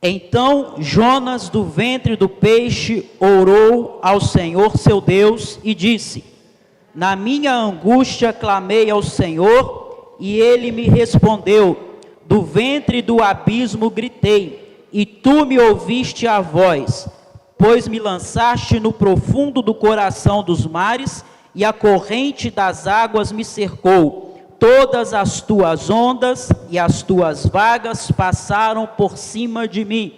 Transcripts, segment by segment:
Então Jonas, do ventre do peixe, orou ao Senhor seu Deus e disse: na minha angústia clamei ao Senhor, e ele me respondeu. Do ventre do abismo gritei, e tu me ouviste a voz, pois me lançaste no profundo do coração dos mares, e a corrente das águas me cercou. Todas as tuas ondas e as tuas vagas passaram por cima de mim.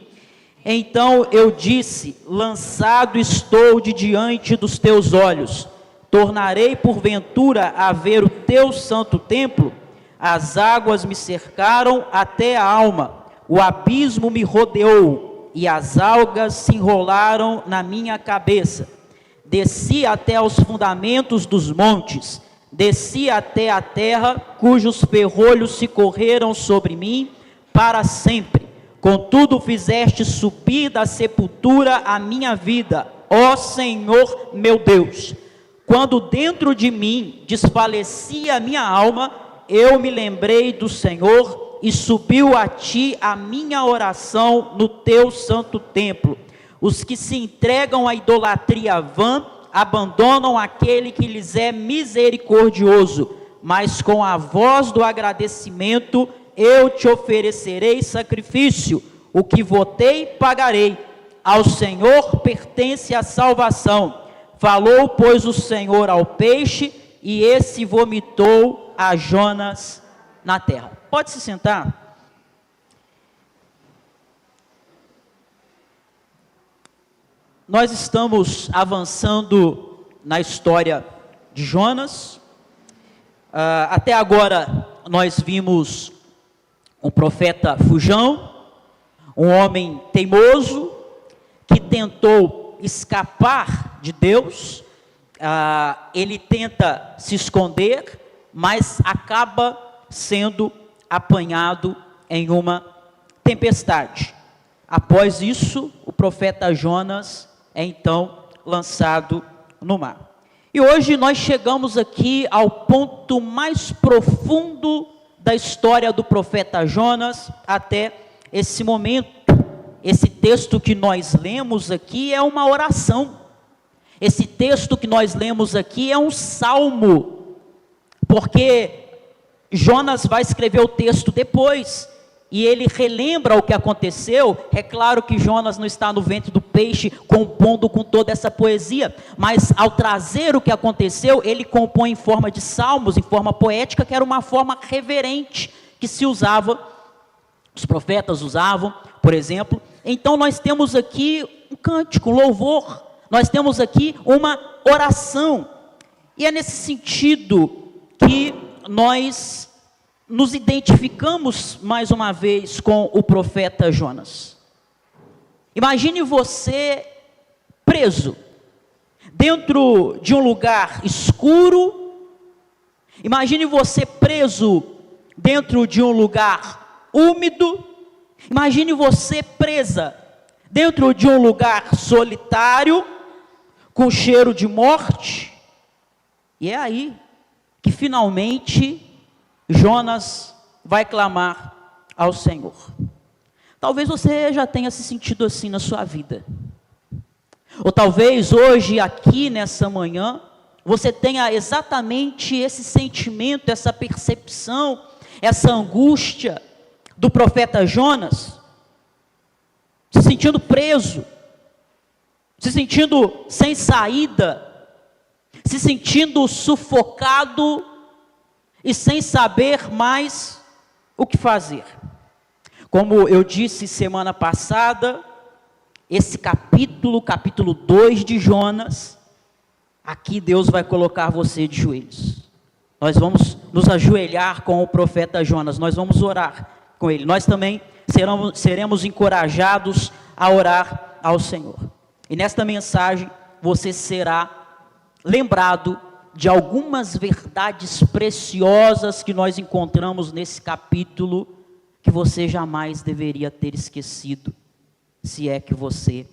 Então eu disse: lançado estou de diante dos teus olhos. Tornarei porventura a ver o teu santo templo? As águas me cercaram até a alma, o abismo me rodeou, e as algas se enrolaram na minha cabeça. Desci até aos fundamentos dos montes, desci até a terra, cujos ferrolhos se correram sobre mim para sempre. Contudo fizeste subir da sepultura a minha vida, ó Senhor meu Deus. Quando dentro de mim desfalecia a minha alma, eu me lembrei do Senhor, e subiu a ti a minha oração no teu santo templo. Os que se entregam à idolatria vã, abandonam aquele que lhes é misericordioso, mas com a voz do agradecimento eu te oferecerei sacrifício, o que votei pagarei. Ao Senhor pertence a salvação. Falou, pois, o Senhor ao peixe, e esse vomitou a Jonas na terra. Pode se sentar. Nós estamos avançando na história de Jonas. Até agora nós vimos um profeta fujão, um homem teimoso, que tentou escapar de Deus. Ele tenta se esconder, mas acaba sendo apanhado em uma tempestade. Após isso, o profeta Jonas é então lançado no mar. E hoje nós chegamos aqui ao ponto mais profundo da história do profeta Jonas até esse momento. Esse texto que nós lemos aqui é uma oração. Esse texto que nós lemos aqui é um salmo, porque Jonas vai escrever o texto depois, e ele relembra o que aconteceu. É claro que Jonas não está no ventre do peixe compondo com toda essa poesia, mas ao trazer o que aconteceu, ele compõe em forma de salmos, em forma poética, que era uma forma reverente que se usava, os profetas usavam, por exemplo. Então nós temos aqui um cântico, um louvor, nós temos aqui uma oração, e é nesse sentido que nós nos identificamos mais uma vez com o profeta Jonas. Imagine você preso dentro de um lugar escuro, imagine você preso dentro de um lugar úmido, imagine você presa dentro de um lugar solitário, com cheiro de morte. E é aí que finalmente Jonas vai clamar ao Senhor. Talvez você já tenha se sentido assim na sua vida, ou talvez hoje aqui nessa manhã você tenha exatamente esse sentimento, essa percepção, essa angústia do profeta Jonas, se sentindo preso, se sentindo sem saída, se sentindo sufocado e sem saber mais o que fazer. Como eu disse semana passada, esse capítulo 2 de Jonas, aqui Deus vai colocar você de joelhos. Nós vamos nos ajoelhar com o profeta Jonas, nós vamos orar com ele. Nós também seremos encorajados a orar ao Senhor. E nesta mensagem você será lembrado de algumas verdades preciosas que nós encontramos nesse capítulo, que você jamais deveria ter esquecido, se é que você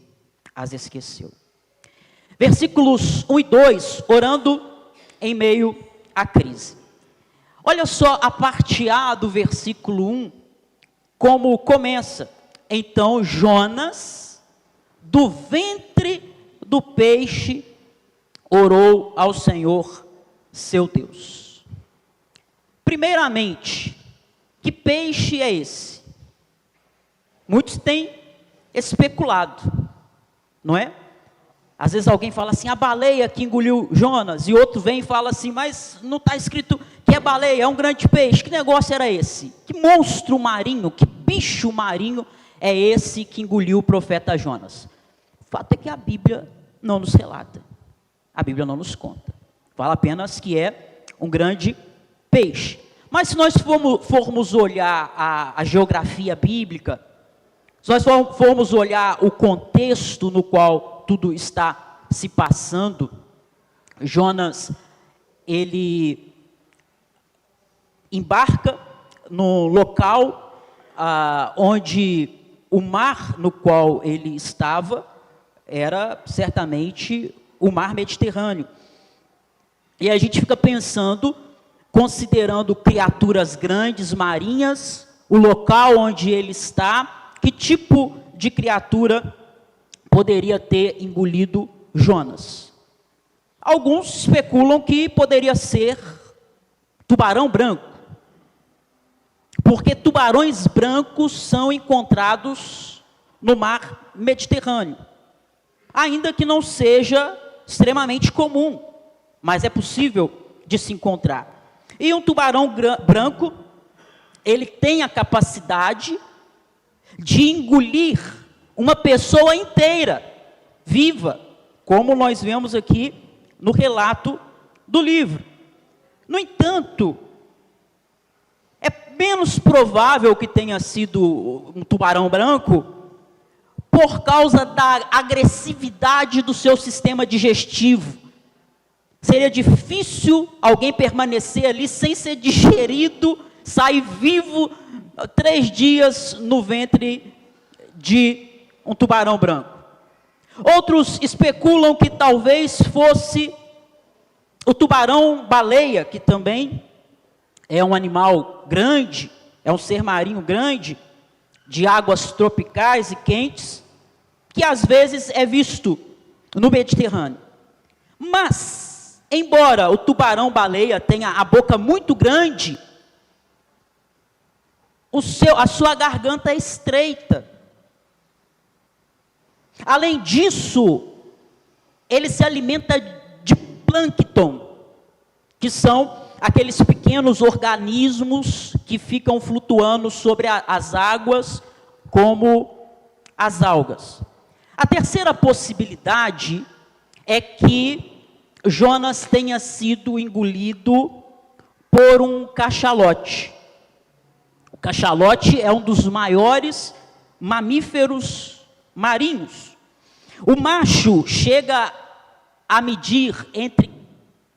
as esqueceu. Versículos 1 e 2, orando em meio à crise. Olha só a parte A do versículo 1, como começa. então Jonas, do ventre do peixe, orou ao Senhor, seu Deus. Primeiramente, que peixe é esse? Muitos têm especulado, não é? Às vezes alguém fala assim, a baleia que engoliu Jonas, e outro vem e fala assim, mas não está escrito que é baleia, é um grande peixe. Que negócio era esse? Que monstro marinho, que bicho marinho é esse que engoliu o profeta Jonas? O fato é que a Bíblia não nos relata, a Bíblia não nos conta, fala apenas que é um grande peixe. Mas se nós formos olhar a geografia bíblica, se nós formos olhar o contexto no qual tudo está se passando, Jonas, ele embarca no local onde o mar no qual ele estava era certamente o mar Mediterrâneo. E a gente fica pensando, considerando criaturas grandes, marinhas, o local onde ele está, que tipo de criatura poderia ter engolido Jonas? Alguns especulam que poderia ser tubarão branco, porque tubarões brancos são encontrados no mar Mediterrâneo, ainda que não seja extremamente comum, mas é possível de se encontrar. E um tubarão branco, ele tem a capacidade de engolir uma pessoa inteira, viva, como nós vemos aqui no relato do livro. No entanto, é menos provável que tenha sido um tubarão branco por causa da agressividade do seu sistema digestivo. Seria difícil alguém permanecer ali sem ser digerido, sair vivo 3 dias no ventre de um tubarão branco. Outros especulam que talvez fosse o tubarão-baleia, que também é um animal grande, é um ser marinho grande, de águas tropicais e quentes, que às vezes é visto no Mediterrâneo. Mas, embora o tubarão-baleia tenha a boca muito grande, a sua garganta é estreita. Além disso, ele se alimenta de plâncton, que são aqueles pequenos organismos que ficam flutuando sobre as águas, como as algas. A terceira possibilidade é que Jonas tenha sido engolido por um cachalote. O cachalote é um dos maiores mamíferos marinhos. O macho chega a medir entre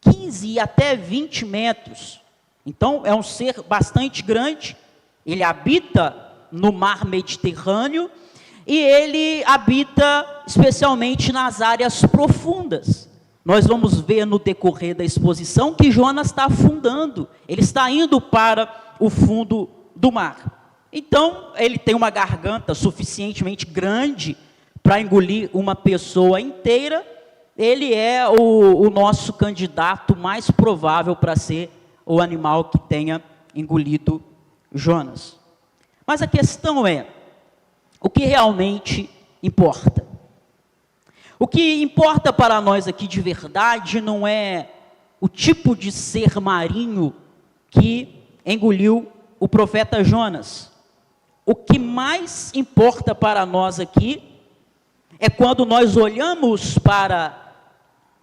15 e até 20 metros. Então, é um ser bastante grande. Ele habita no mar Mediterrâneo e ele habita especialmente nas áreas profundas. Nós vamos ver no decorrer da exposição que Jonas está afundando. Ele está indo para o fundo do mar. Então, ele tem uma garganta suficientemente grande para engolir uma pessoa inteira. Ele é o nosso candidato mais provável para ser o animal que tenha engolido Jonas. Mas a questão é, o que realmente importa? O que importa para nós aqui de verdade não é o tipo de ser marinho que engoliu o profeta Jonas. O que mais importa para nós aqui é quando nós olhamos para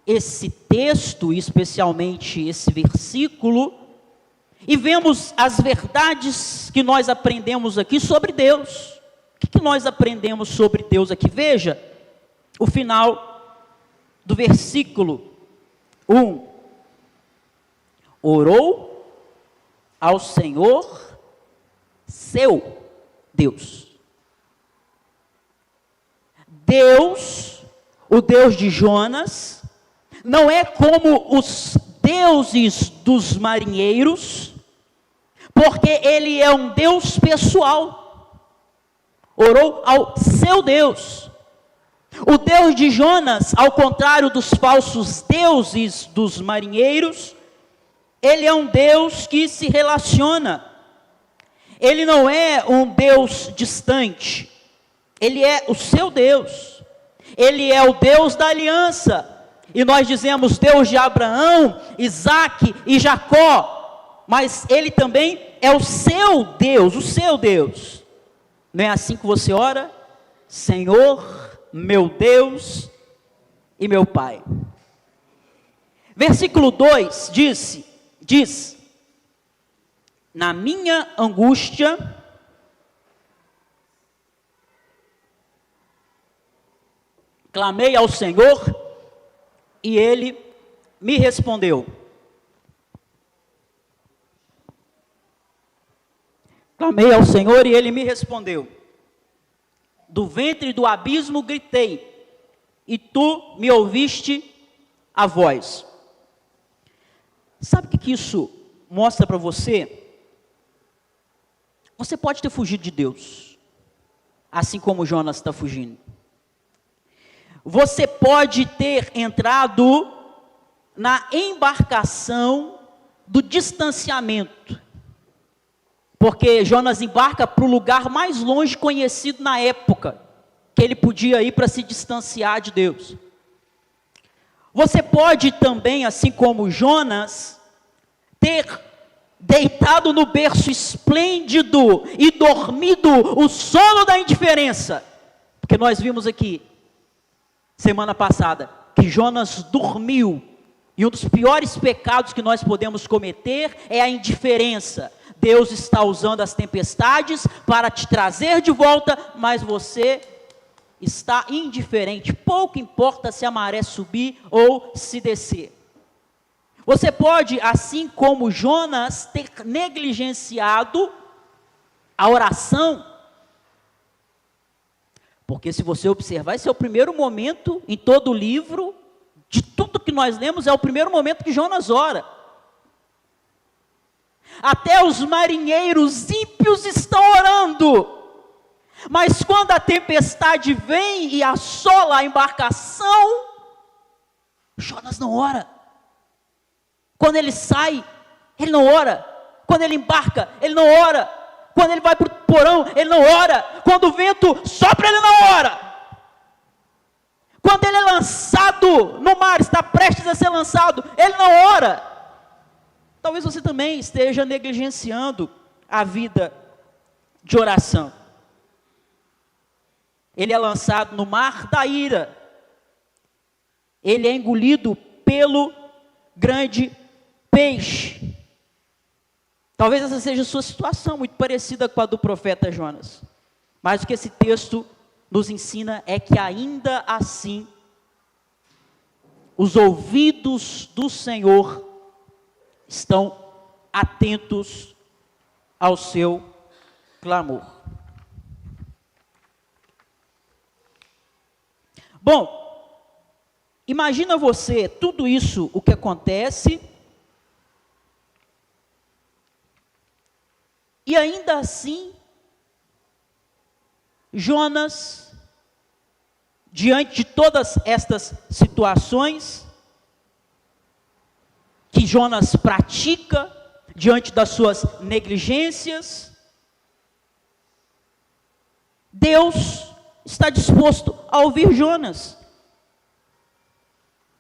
esse texto, especialmente esse versículo, e vemos as verdades que nós aprendemos aqui sobre Deus. O que nós aprendemos sobre Deus aqui? Veja o final do versículo 1. Orou ao Senhor, seu Deus. Deus, o Deus de Jonas, não é como os deuses dos marinheiros, porque ele é um Deus pessoal. orou ao seu Deus. O Deus de Jonas, ao contrário dos falsos deuses dos marinheiros, ele é um Deus que se relaciona. Ele não é um Deus distante. Ele é o seu Deus. Ele é o Deus da aliança. E nós dizemos Deus de Abraão, Isaque e Jacó. Mas ele também é o seu Deus, o seu Deus. Não é assim que você ora? Senhor, meu Deus e meu Pai. Versículo 2 diz: na minha angústia, clamei ao Senhor e Ele me respondeu. Clamei ao Senhor e Ele me respondeu. Do ventre do abismo gritei, e Tu me ouviste a voz. Sabe o que isso mostra para você? Você pode ter fugido de Deus, assim como Jonas está fugindo. Você pode ter entrado na embarcação do distanciamento, porque Jonas embarca para o lugar mais longe conhecido na época, que ele podia ir para se distanciar de Deus. Você pode também, assim como Jonas, ter deitado no berço esplêndido e dormido o sono da indiferença, porque nós vimos aqui, semana passada, que Jonas dormiu, e um dos piores pecados que nós podemos cometer é a indiferença. Deus está usando as tempestades para te trazer de volta, mas você está indiferente, pouco importa se a maré subir ou se descer. Você pode, assim como Jonas, ter negligenciado a oração, porque se você observar, esse é o primeiro momento em todo o livro, de tudo que nós lemos, é o primeiro momento que Jonas ora. Até os marinheiros ímpios estão orando, mas quando a tempestade vem e assola a embarcação, Jonas não ora. Quando ele sai, ele não ora. Quando ele embarca, ele não ora. Quando ele vai para o porão, ele não ora. Quando o vento sopra, ele não ora. Quando ele é lançado no mar, está prestes a ser lançado, ele não ora. Talvez você também esteja negligenciando a vida de oração. Ele é lançado no mar da ira. Ele é engolido pelo grande peixe. Talvez essa seja a sua situação, muito parecida com a do profeta Jonas. Mas o que esse texto nos ensina é que ainda assim, os ouvidos do Senhor estão atentos ao seu clamor. Bom, imagina você, tudo isso, o que acontece, e ainda assim, Jonas, diante de todas estas situações que Jonas pratica, diante das suas negligências, Deus está disposto a ouvir Jonas.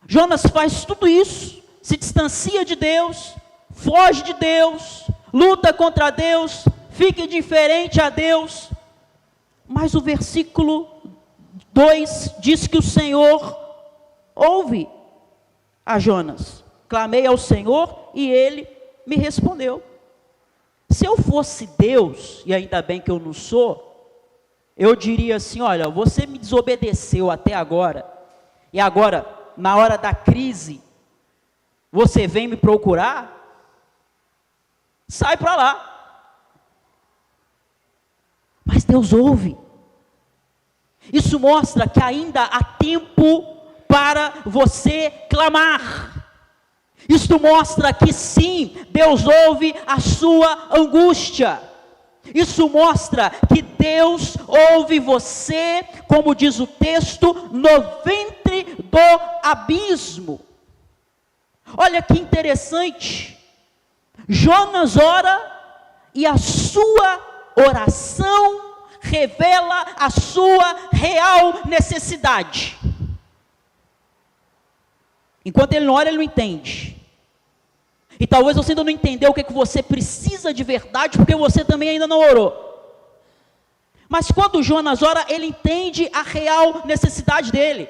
Jonas faz tudo isso, se distancia de Deus, foge de Deus, luta contra Deus, fica indiferente a Deus. Mas o versículo 2 diz que o Senhor ouve a Jonas. Clamei ao Senhor e Ele me respondeu. Se eu fosse Deus, e ainda bem que eu não sou, eu diria assim, olha, você me desobedeceu até agora, e agora, na hora da crise, você vem me procurar? Sai para lá. Mas Deus ouve. Isso mostra que ainda há tempo para você clamar. Isto mostra que sim, Deus ouve a sua angústia. Isso mostra que Deus ouve você, como diz o texto, no ventre do abismo. Olha que interessante, Jonas ora e a sua oração revela a sua real necessidade. Enquanto ele não ora, ele não entende. E talvez você ainda não entendeu o que você precisa de verdade, porque você também ainda não orou. Mas quando Jonas ora, ele entende a real necessidade dele,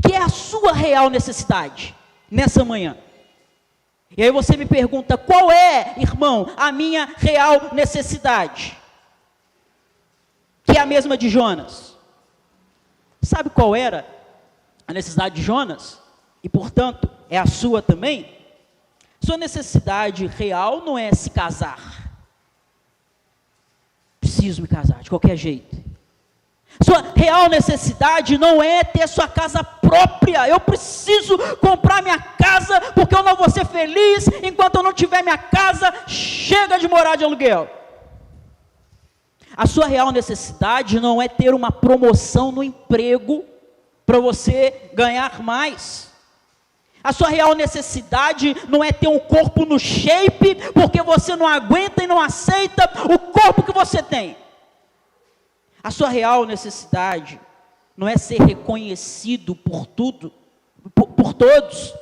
que é a sua real necessidade, nessa manhã. E aí você me pergunta, qual é, irmão, a minha real necessidade? Que é a mesma de Jonas. Sabe qual era a necessidade de Jonas? E portanto, é a sua também? Sua necessidade real não é se casar. Preciso me casar, de qualquer jeito. Sua real necessidade não é ter sua casa própria. Eu preciso comprar minha casa, porque eu não vou ser feliz enquanto eu não tiver minha casa. Chega de morar de aluguel. A sua real necessidade não é ter uma promoção no emprego, para você ganhar mais. A sua real necessidade não é ter um corpo no shape, porque você não aguenta e não aceita o corpo que você tem. A sua real necessidade não é ser reconhecido por tudo, por todos.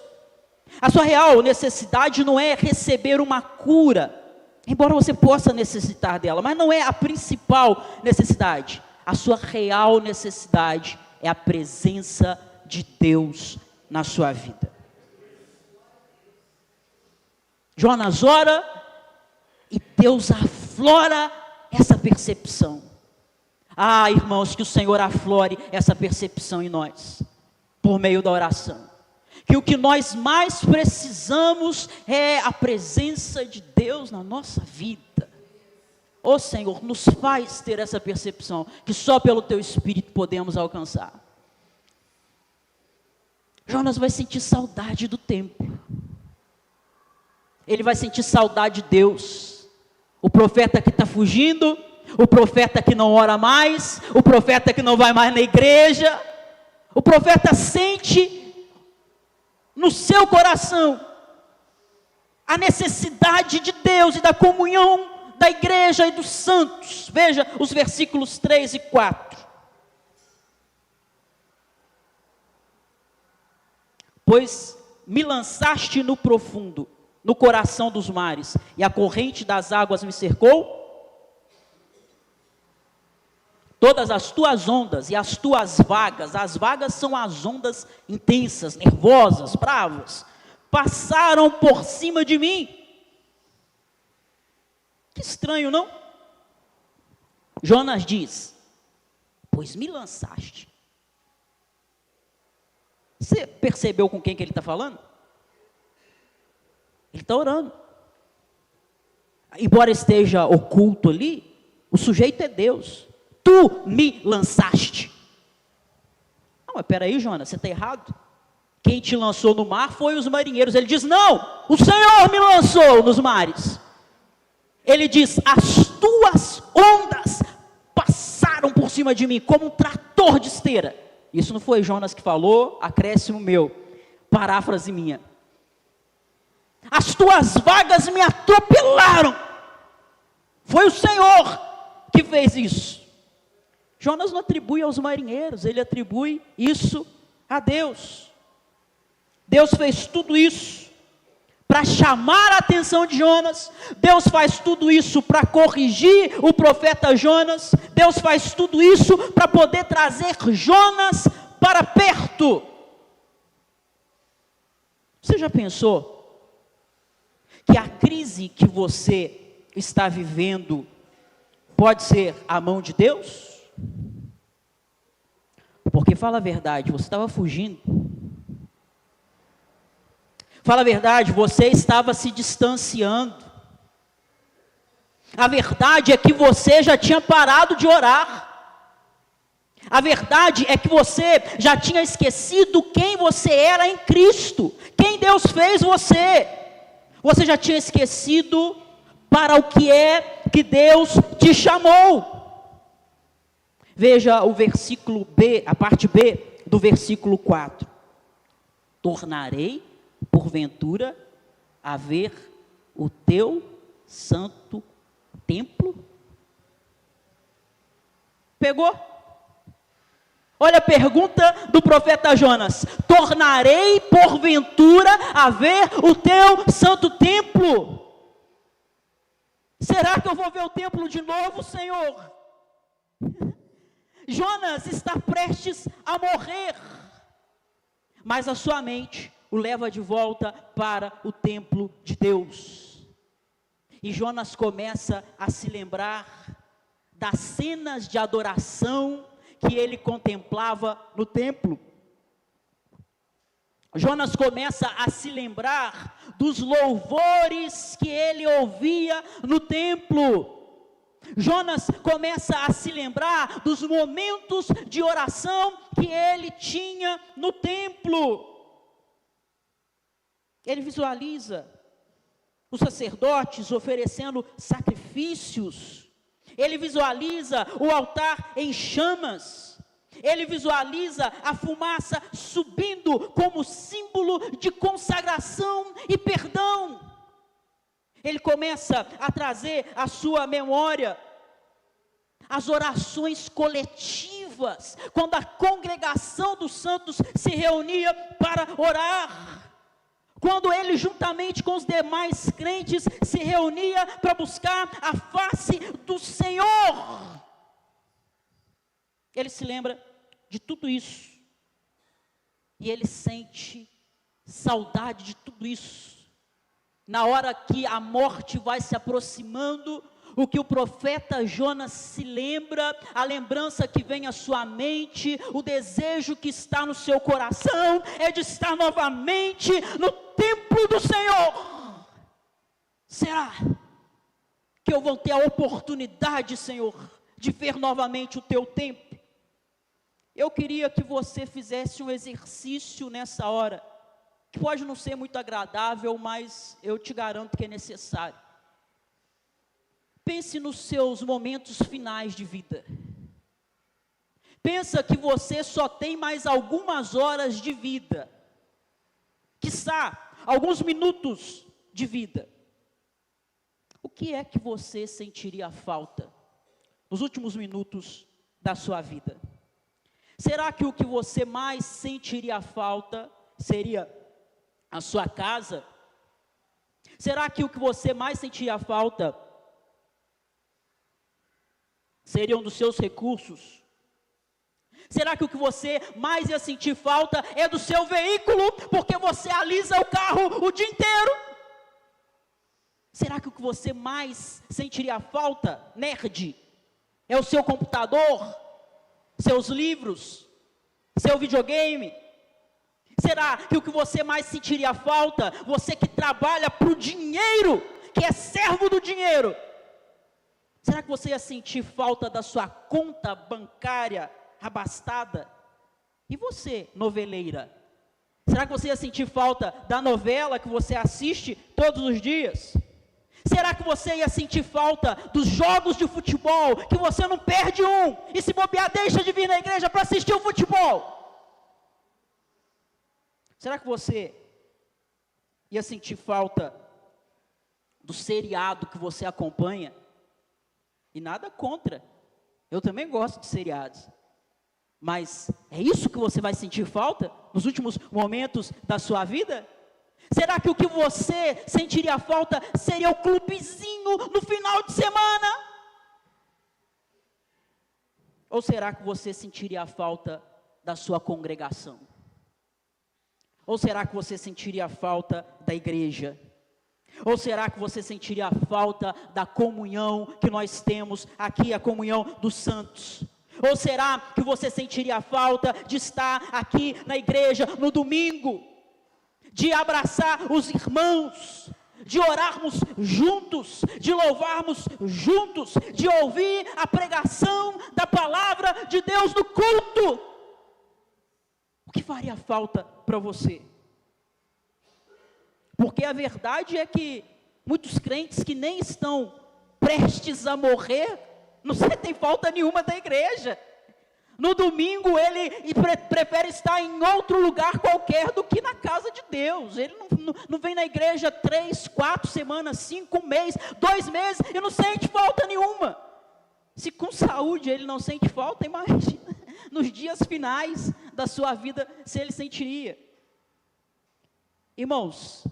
A sua real necessidade não é receber uma cura, embora você possa necessitar dela, mas não é a principal necessidade. A sua real necessidade é a presença de Deus na sua vida. Jonas ora e Deus aflora essa percepção. Ah, irmãos, que o Senhor aflore essa percepção em nós, por meio da oração. Que o que nós mais precisamos é a presença de Deus na nossa vida. Ó Senhor, nos faz ter essa percepção, que só pelo Teu Espírito podemos alcançar. Jonas vai sentir saudade do templo. Ele vai sentir saudade de Deus. O profeta que está fugindo, o profeta que não ora mais, o profeta que não vai mais na igreja, o profeta sente no seu coração a necessidade de Deus e da comunhão da igreja e dos santos. Veja os versículos 3 e 4. Pois me lançaste no profundo, no coração dos mares, e a corrente das águas me cercou. Todas as tuas ondas e as tuas vagas, as vagas são as ondas intensas, nervosas, bravas, passaram por cima de mim. Que estranho, não? Jonas diz, pois me lançaste. Você percebeu com quem que ele está falando? Ele está orando. Embora esteja oculto ali, o sujeito é Deus. Tu me lançaste. Não, mas peraí, Jonas, você está errado. Quem te lançou no mar foi os marinheiros. Ele diz, não, o Senhor me lançou nos mares. Ele diz, as tuas ondas passaram por cima de mim, como um trator de esteira. Isso não foi Jonas que falou, acréscimo meu, paráfrase minha. As tuas vagas me atropelaram. Foi o Senhor que fez isso. Jonas não atribui aos marinheiros, ele atribui isso a Deus. Deus fez tudo isso para chamar a atenção de Jonas. Deus faz tudo isso para corrigir o profeta Jonas. Deus faz tudo isso para poder trazer Jonas para perto. Você já pensou que a crise que você está vivendo pode ser a mão de Deus? Porque fala a verdade, você estava fugindo. Fala a verdade, você estava se distanciando. A verdade é que você já tinha parado de orar. A verdade é que você já tinha esquecido quem você era em Cristo, quem Deus fez você. Você já tinha esquecido para o que é que Deus te chamou. Veja o versículo B, a parte B do versículo 4. Tornarei, porventura, a ver o teu santo templo? Pegou? Olha a pergunta do profeta Jonas: tornarei porventura a ver o teu santo templo? Será que eu vou ver o templo de novo, Senhor? Jonas está prestes a morrer, mas a sua mente o leva de volta para o templo de Deus. E Jonas começa a se lembrar das cenas de adoração que ele contemplava no templo. Jonas começa a se lembrar dos louvores que ele ouvia no templo. Jonas começa a se lembrar dos momentos de oração que ele tinha no templo. Ele visualiza os sacerdotes oferecendo sacrifícios. Ele visualiza o altar em chamas. Ele visualiza a fumaça subindo como símbolo de consagração e perdão. Ele começa a trazer à sua memória as orações coletivas, quando a congregação dos santos se reunia para orar. Quando ele, juntamente com os demais crentes, se reunia para buscar a face do Senhor. Ele se lembra de tudo isso. E ele sente saudade de tudo isso. Na hora que a morte vai se aproximando, o que o profeta Jonas se lembra, a lembrança que vem à sua mente, o desejo que está no seu coração, é de estar novamente no templo do Senhor. Será que eu vou ter a oportunidade, Senhor, de ver novamente o teu templo? Eu queria que você fizesse um exercício nessa hora, que pode não ser muito agradável, mas eu te garanto que é necessário. Pense nos seus momentos finais de vida. Pensa que você só tem mais algumas horas de vida, quiçá alguns minutos de vida. O que é que você sentiria falta nos últimos minutos da sua vida? Será que o que você mais sentiria falta seria a sua casa? Será que o que você mais sentiria falta seriam dos seus recursos? Será que o que você mais ia sentir falta é do seu veículo, porque você alisa o carro o dia inteiro? Será que o que você mais sentiria falta, nerd, é o seu computador, seus livros, seu videogame? Será que o que você mais sentiria falta, você que trabalha para o dinheiro, que é servo do dinheiro, será que você ia sentir falta da sua conta bancária abastada? E você, noveleira? Será que você ia sentir falta da novela que você assiste todos os dias? Será que você ia sentir falta dos jogos de futebol, que você não perde um, e se bobear deixa de vir na igreja para assistir o futebol? Será que você ia sentir falta do seriado que você acompanha? E nada contra, eu também gosto de seriados, mas é isso que você vai sentir falta nos últimos momentos da sua vida? Será que o que você sentiria falta seria o clubezinho no final de semana? Ou será que você sentiria falta da sua congregação? Ou será que você sentiria falta da igreja? Ou será que você sentiria a falta da comunhão que nós temos aqui, a comunhão dos santos? Ou será que você sentiria a falta de estar aqui na igreja no domingo, de abraçar os irmãos, de orarmos juntos, de louvarmos juntos, de ouvir a pregação da palavra de Deus no culto? O que faria falta para você? Porque a verdade é que muitos crentes que nem estão prestes a morrer, não sentem falta nenhuma da igreja. No domingo ele prefere estar em outro lugar qualquer do que na casa de Deus. Ele não vem na igreja 3, 4 semanas, 5, 1 mês, 2 meses e não sente falta nenhuma. Se com saúde ele não sente falta, imagina nos dias finais da sua vida se ele sentiria. Irmãos,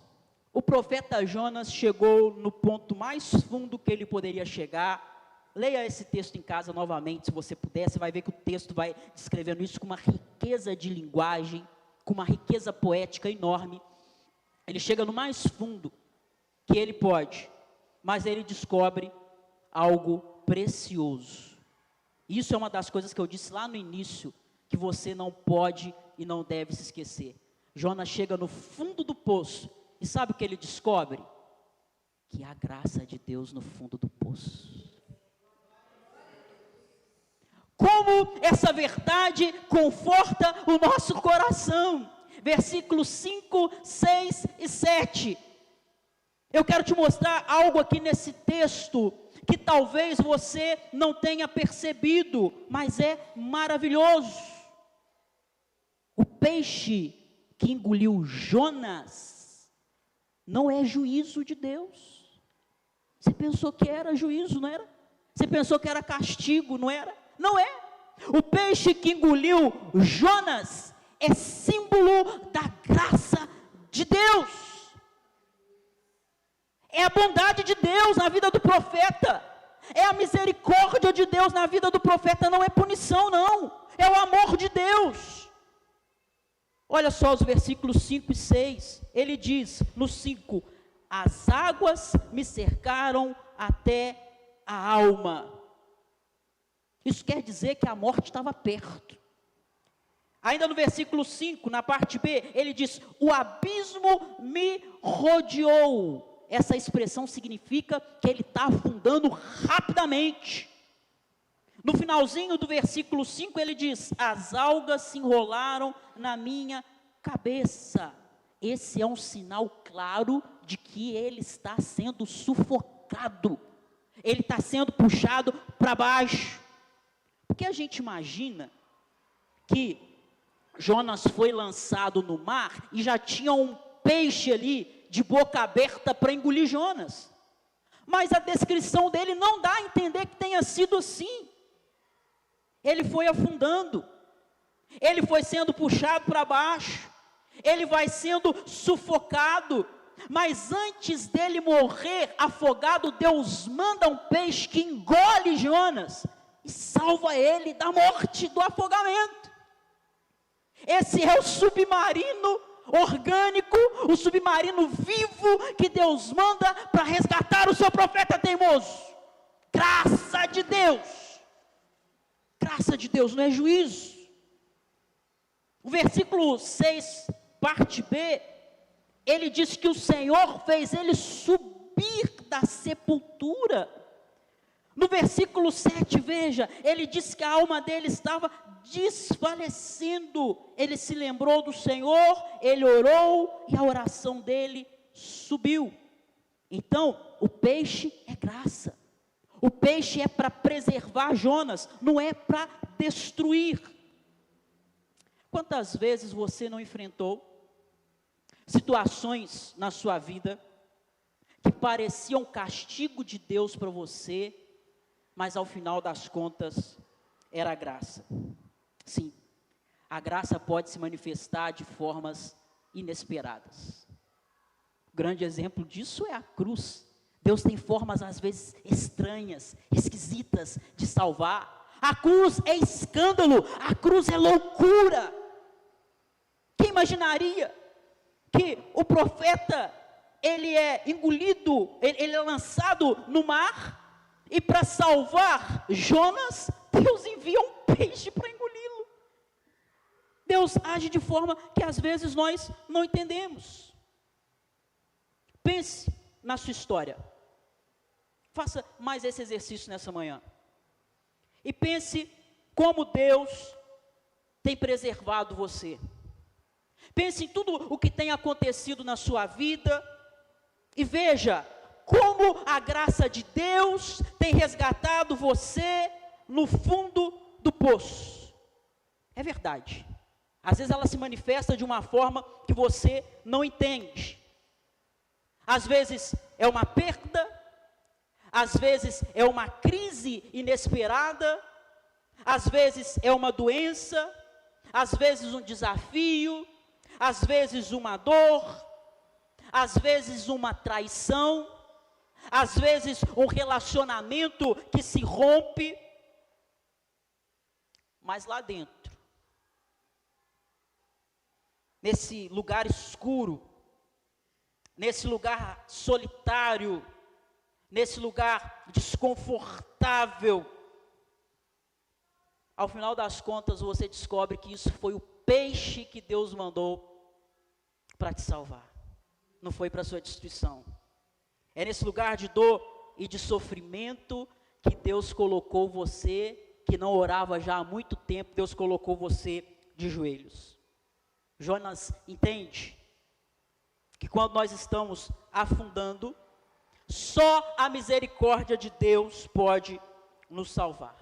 o profeta Jonas chegou no ponto mais fundo que ele poderia chegar. Leia esse texto em casa novamente, se você puder. Você vai ver que o texto vai descrevendo isso com uma riqueza de linguagem, com uma riqueza poética enorme. Ele chega no mais fundo que ele pode, mas ele descobre algo precioso. Isso é uma das coisas que eu disse lá no início, que você não pode e não deve se esquecer. Jonas chega no fundo do poço, e sabe o que ele descobre? Que há graça de Deus no fundo do poço. Como essa verdade conforta o nosso coração. Versículos 5, 6 e 7. Eu quero te mostrar algo aqui nesse texto, que talvez você não tenha percebido, mas é maravilhoso. O peixe que engoliu Jonas, não é juízo de Deus. Você pensou que era juízo, não era? Você pensou que era castigo, não era? Não é. O peixe que engoliu Jonas é símbolo da graça de Deus. É a bondade de Deus na vida do profeta. É a misericórdia de Deus na vida do profeta. Não é punição, não. É o amor de Deus. Olha só os versículos 5 e 6. Ele diz no 5: as águas me cercaram até a alma. Isso quer dizer que a morte estava perto. Ainda no versículo 5, na parte B, ele diz: o abismo me rodeou. Essa expressão significa que ele está afundando rapidamente. No finalzinho do versículo 5, ele diz: as algas se enrolaram na minha cabeça. Esse é um sinal claro de que ele está sendo sufocado. Ele está sendo puxado para baixo. Porque a gente imagina que Jonas foi lançado no mar e já tinha um peixe ali de boca aberta para engolir Jonas. Mas a descrição dele não dá a entender que tenha sido assim. Ele foi afundando, ele foi sendo puxado para baixo, ele vai sendo sufocado. Mas antes dele morrer afogado, Deus manda um peixe que engole Jonas e salva ele da morte, do afogamento. Esse é o submarino orgânico, o submarino vivo que Deus manda para resgatar o seu profeta teimoso. Graça de Deus. Graça de Deus, não é juízo. O versículo 6, parte B, ele diz que o Senhor fez ele subir da sepultura. No versículo 7, veja, ele diz que a alma dele estava desfalecendo. Ele se lembrou do Senhor, ele orou e a oração dele subiu. Então, o peixe é graça. O peixe é para preservar Jonas, não é para destruir. Quantas vezes você não enfrentou situações na sua vida que pareciam castigo de Deus para você, mas ao final das contas era graça? Sim, a graça pode se manifestar de formas inesperadas. O grande exemplo disso é a cruz. Deus tem formas às vezes estranhas, esquisitas de salvar. A cruz é escândalo, a cruz é loucura. Quem imaginaria que o profeta, ele é engolido, ele é lançado no mar, e para salvar Jonas, Deus envia um peixe para engoli-lo. Deus age de forma que às vezes nós não entendemos. Pense na sua história. Faça mais esse exercício nessa manhã. E pense como Deus tem preservado você. Pense em tudo o que tem acontecido na sua vida e veja como a graça de Deus tem resgatado você no fundo do poço. É verdade. Às vezes ela se manifesta de uma forma que você não entende. Às vezes é uma perda, às vezes é uma crise inesperada, às vezes é uma doença, às vezes um desafio, às vezes uma dor, às vezes uma traição, às vezes um relacionamento que se rompe, mas lá dentro, nesse lugar escuro, nesse lugar solitário, nesse lugar desconfortável, ao final das contas você descobre que isso foi o peixe que Deus mandou para te salvar, não foi para sua destruição. É nesse lugar de dor e de sofrimento que Deus colocou você, que não orava já há muito tempo, Deus colocou você de joelhos. Jonas entende que quando nós estamos afundando, só a misericórdia de Deus pode nos salvar.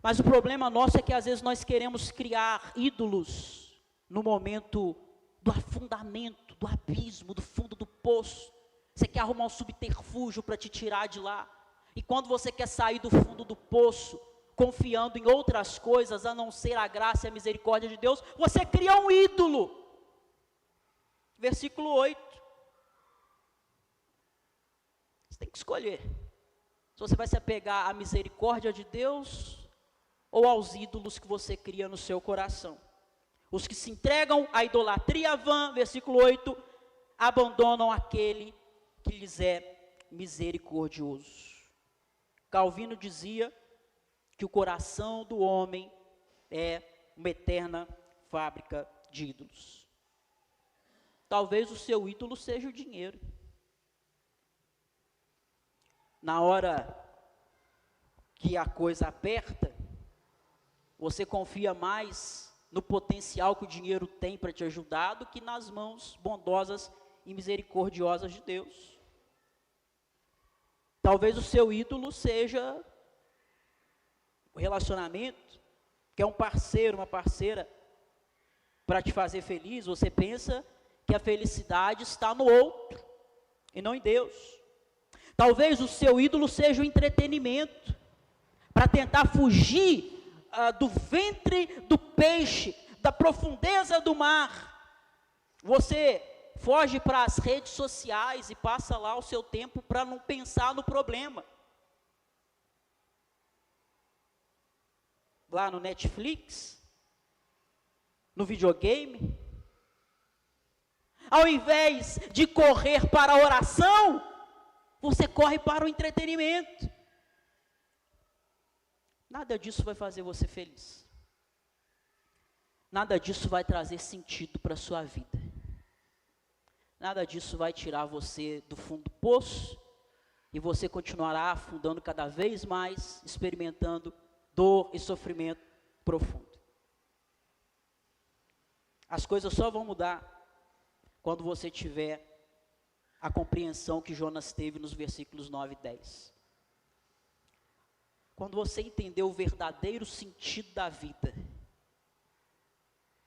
Mas o problema nosso é que às vezes nós queremos criar ídolos no momento do afundamento, do abismo, do fundo do poço. Você quer arrumar um subterfúgio para te tirar de lá. E quando você quer sair do fundo do poço, confiando em outras coisas, a não ser a graça e a misericórdia de Deus, você cria um ídolo. Versículo 8. Você tem que escolher. Se você vai se apegar à misericórdia de Deus ou aos ídolos que você cria no seu coração. Os que se entregam à idolatria vã, versículo 8, abandonam aquele que lhes é misericordioso. Calvino dizia que o coração do homem é uma eterna fábrica de ídolos. Talvez o seu ídolo seja o dinheiro. Na hora que a coisa aperta, você confia mais no potencial que o dinheiro tem para te ajudar do que nas mãos bondosas e misericordiosas de Deus. Talvez o seu ídolo seja o relacionamento, que é um parceiro, uma parceira para te fazer feliz. Você pensa que a felicidade está no outro e não em Deus. Talvez o seu ídolo seja o entretenimento, para tentar fugir do ventre do peixe, da profundeza do mar. Você foge para as redes sociais e passa lá o seu tempo para não pensar no problema. Lá no Netflix, no videogame. Ao invés de correr para a oração, você corre para o entretenimento. Nada disso vai fazer você feliz. Nada disso vai trazer sentido para a sua vida. Nada disso vai tirar você do fundo do poço e você continuará afundando cada vez mais, experimentando dor e sofrimento profundo. As coisas só vão mudar quando você tiver a compreensão que Jonas teve nos versículos 9 e 10. Quando você entender o verdadeiro sentido da vida,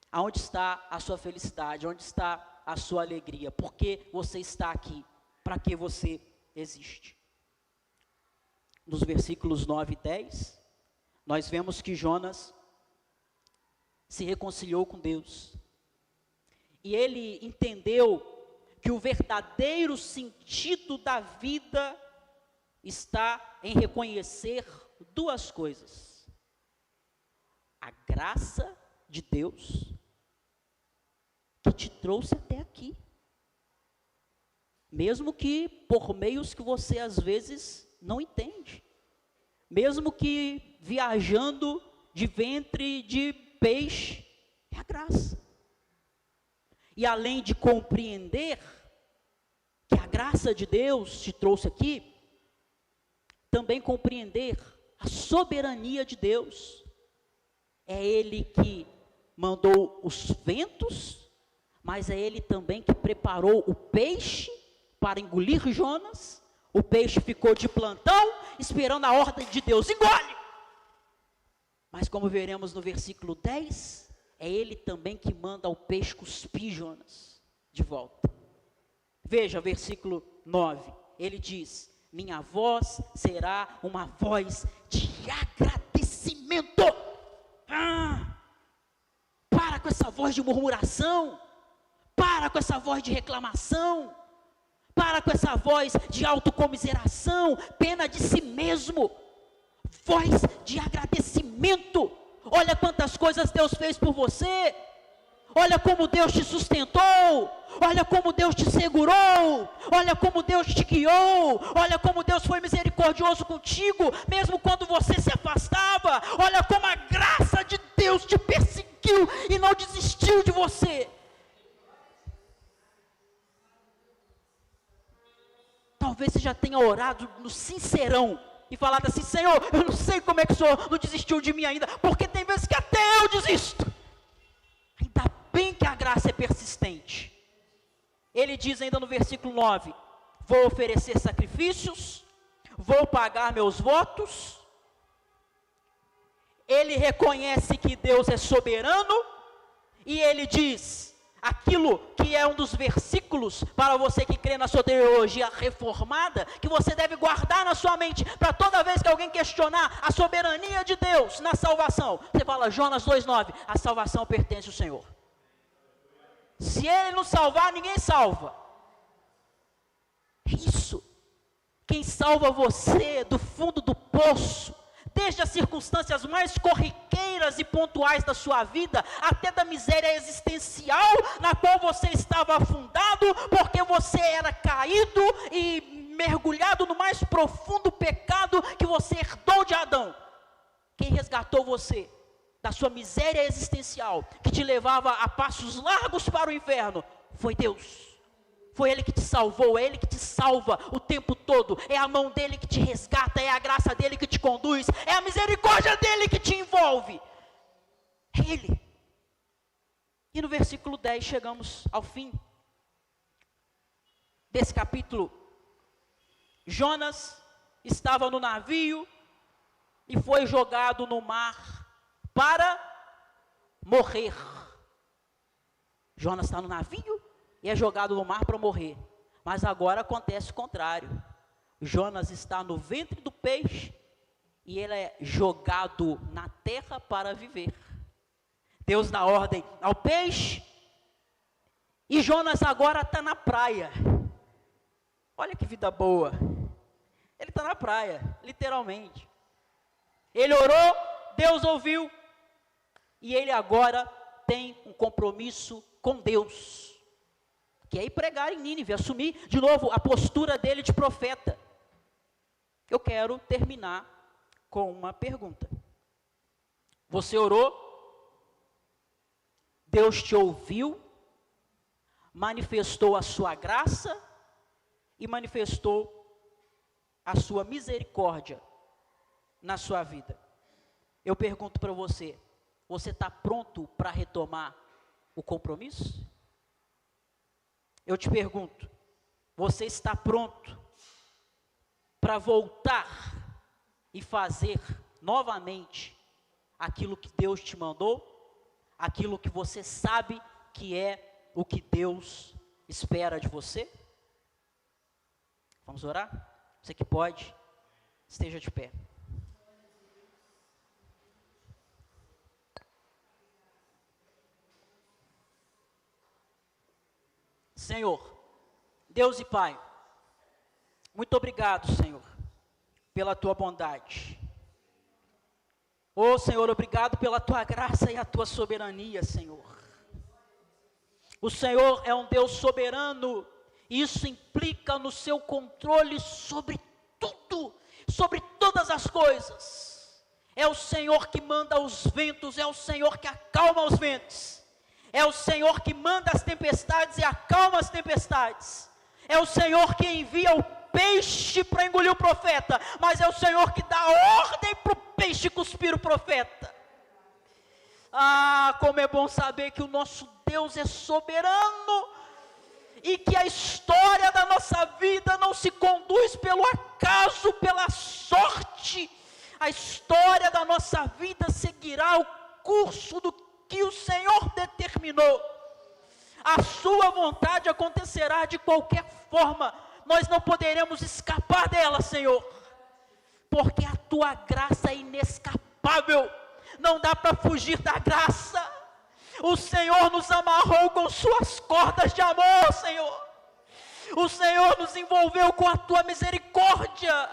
aonde está a sua felicidade, onde está a sua alegria, por que você está aqui, para que você existe. Nos versículos 9 e 10, nós vemos que Jonas se reconciliou com Deus. E ele entendeu que o verdadeiro sentido da vida está em reconhecer duas coisas: a graça de Deus que te trouxe até aqui, mesmo que por meios que você às vezes não entende, mesmo que viajando de ventre de peixe, é a graça. E além de compreender que a graça de Deus te trouxe aqui, também compreender a soberania de Deus. É Ele que mandou os ventos, mas é Ele também que preparou o peixe para engolir Jonas, o peixe ficou de plantão, esperando a ordem de Deus, engole! Mas como veremos no versículo 10, é ele também que manda o peixe cuspir Jonas de volta. Veja, versículo 9, ele diz: minha voz será uma voz de agradecimento. Para com essa voz de murmuração, para com essa voz de reclamação, para com essa voz de autocomiseração, pena de si mesmo, voz de agradecimento. Olha quantas coisas Deus fez por você, olha como Deus te sustentou, olha como Deus te segurou, olha como Deus te guiou, olha como Deus foi misericordioso contigo, mesmo quando você se afastava, olha como a graça de Deus te perseguiu e não desistiu de você. Talvez você já tenha orado no sincerão e falado assim: Senhor, eu não sei como é que o Senhor não desistiu de mim ainda, porque tem vezes que até eu desisto. Ainda bem que a graça é persistente. Ele diz ainda no versículo 9: vou oferecer sacrifícios, vou pagar meus votos. Ele reconhece que Deus é soberano, e ele diz aquilo que é um dos versículos para você que crê na soteriologia reformada, que você deve guardar na sua mente, para toda vez que alguém questionar a soberania de Deus na salvação, você fala Jonas 2,9, a salvação pertence ao Senhor. Se Ele não salvar, ninguém salva. É isso. Quem salva você do fundo do poço, desde as circunstâncias mais corriqueiras e pontuais da sua vida, até da miséria existencial, na qual você estava afundado, porque você era caído e mergulhado no mais profundo pecado que você herdou de Adão. Quem resgatou você da sua miséria existencial, que te levava a passos largos para o inferno, foi Deus. Foi Ele que te salvou, é Ele que te salva o tempo todo, é a mão dEle que te resgata, é a graça dEle que te conduz, é a misericórdia dEle que te envolve, é Ele. E no versículo 10 chegamos ao fim desse capítulo. Jonas estava no navio e foi jogado no mar para morrer. Jonas está no navio e é jogado no mar para morrer. Mas agora acontece o contrário. Jonas está no ventre do peixe e ele é jogado na terra para viver. Deus dá ordem ao peixe e Jonas agora está na praia. Olha que vida boa. Ele está na praia, literalmente. Ele orou, Deus ouviu, e ele agora tem um compromisso com Deus, que é ir pregar em Nínive, assumir de novo a postura dele de profeta. Eu quero terminar com uma pergunta. Você orou, Deus te ouviu, manifestou a sua graça e manifestou a sua misericórdia na sua vida. Eu pergunto para você, você está pronto para retomar o compromisso? Eu te pergunto, você está pronto para voltar e fazer novamente aquilo que Deus te mandou? Aquilo que você sabe que é o que Deus espera de você? Vamos orar? Você que pode, esteja de pé. Senhor, Deus e Pai, muito obrigado, Senhor, pela Tua bondade. Senhor, obrigado pela Tua graça e a Tua soberania, Senhor. O Senhor é um Deus soberano, e isso implica no Seu controle sobre tudo, sobre todas as coisas. É o Senhor que manda os ventos, é o Senhor que acalma os ventos. É o Senhor que manda as tempestades e acalma as tempestades. É o Senhor que envia o peixe para engolir o profeta. Mas é o Senhor que dá ordem para o peixe cuspir o profeta. Como é bom saber que o nosso Deus é soberano. e que a história da nossa vida não se conduz pelo acaso, pela sorte. A história da nossa vida seguirá o curso do que o Senhor determinou. A sua vontade acontecerá de qualquer forma. Nós não poderemos escapar dela, Senhor, porque a tua graça é inescapável. Não dá para fugir da graça. O Senhor nos amarrou com suas cordas de amor, Senhor. O Senhor nos envolveu com a tua misericórdia.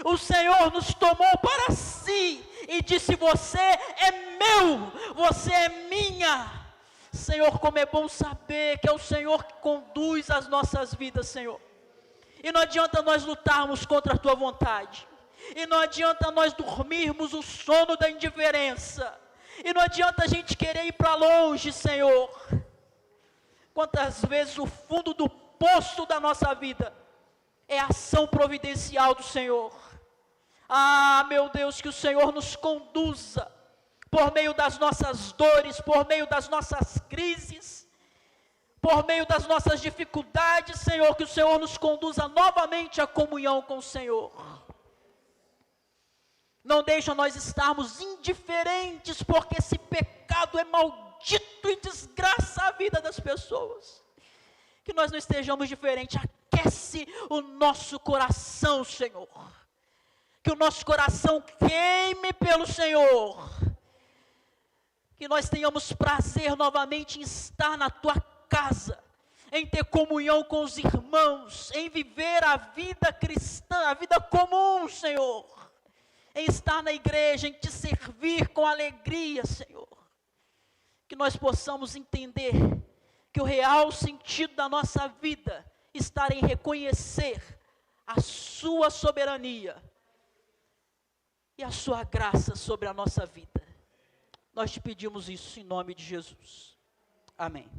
O Senhor nos tomou para si e disse: você é meu, você é minha. Senhor, como é bom saber que é o Senhor que conduz as nossas vidas, Senhor. E não adianta nós lutarmos contra a tua vontade. E não adianta nós dormirmos o sono da indiferença. E não adianta a gente querer ir para longe, Senhor. Quantas vezes o fundo do poço da nossa vida é a ação providencial do Senhor. Ah, meu Deus, que o Senhor nos conduza por meio das nossas dores, por meio das nossas crises, por meio das nossas dificuldades, Senhor, que o Senhor nos conduza novamente à comunhão com o Senhor. Não deixa nós estarmos indiferentes, porque esse pecado é maldito e desgraça a vida das pessoas. Que nós não estejamos diferentes. Aquece o nosso coração, Senhor. Que o nosso coração queime pelo Senhor. Que nós tenhamos prazer novamente em estar na tua casa, em ter comunhão com os irmãos, em viver a vida cristã, a vida comum, Senhor. Em estar na igreja, em te servir com alegria, Senhor. Que nós possamos entender que o real sentido da nossa vida está em reconhecer a sua soberania e a sua graça sobre a nossa vida. Nós te pedimos isso em nome de Jesus. Amém.